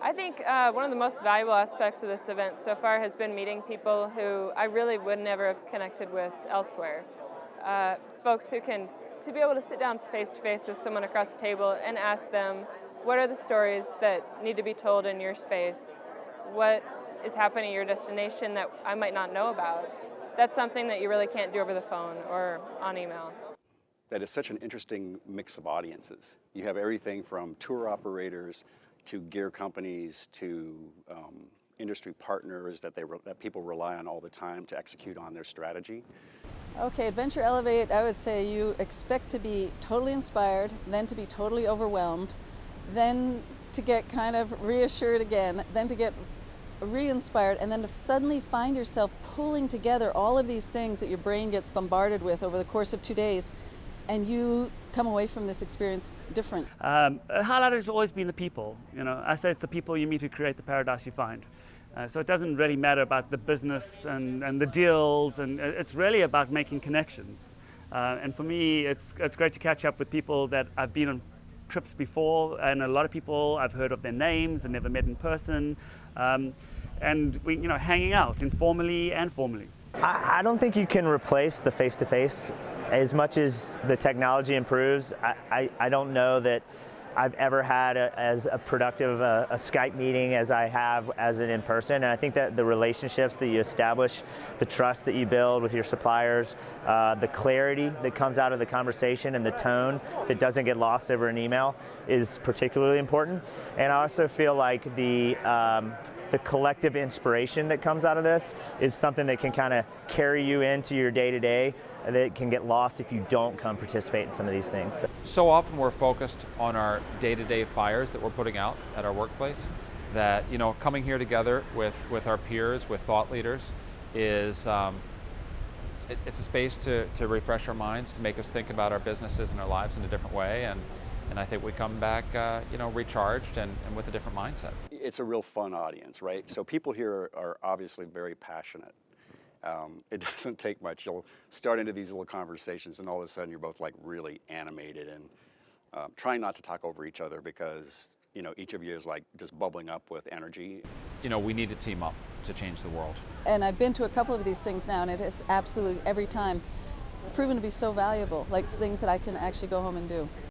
I think one of the most valuable aspects of this event so far has been meeting people who I really would never have connected with elsewhere. Folks to be able to sit down face to face with someone across the table and ask them, what are the stories that need to be told in your space? What is happening at your destination that I might not know about? That's something that you really can't do over the phone or on email. That is such an interesting mix of audiences. You have everything from tour operators to gear companies to industry partners that people rely on all the time to execute on their strategy. Okay, AdventureELEVATE, I would say you expect to be totally inspired, then to be totally overwhelmed, then to get kind of reassured again, then to get re-inspired, and then to suddenly find yourself pulling together all of these things that your brain gets bombarded with over the course of 2 days, and you come away from this experience different. A highlight has always been the people. You know, I say it's the people you meet who create the paradise you find. So it doesn't really matter about the business and the deals, and it's really about making connections. And for me, it's great to catch up with people that I've been on trips before, and a lot of people I've heard of their names and never met in person. And we, hanging out informally and formally. I don't think you can replace the face-to-face. As much as the technology improves, I don't know that I've ever had as productive a Skype meeting as I have as an in-person. And I think that the relationships that you establish, the trust that you build with your suppliers, the clarity that comes out of the conversation and the tone that doesn't get lost over an email is particularly important. And I also feel like the collective inspiration that comes out of this is something that can kind of carry you into your day-to-day that can get lost if you don't come participate in some of these things. So often we're focused on our day-to-day fires that we're putting out at our workplace, that coming here together with our peers, with thought leaders, is it's a space to refresh our minds, to make us think about our businesses and our lives in a different way, and I think we come back recharged and with a different mindset. It's a real fun audience, right? So people here are obviously very passionate. It doesn't take much. You'll start into these little conversations and all of a sudden you're both like really animated and trying not to talk over each other because each of you is like just bubbling up with energy. We need to team up to change the world. And I've been to a couple of these things now, and it has absolutely every time proven to be so valuable, like things that I can actually go home and do.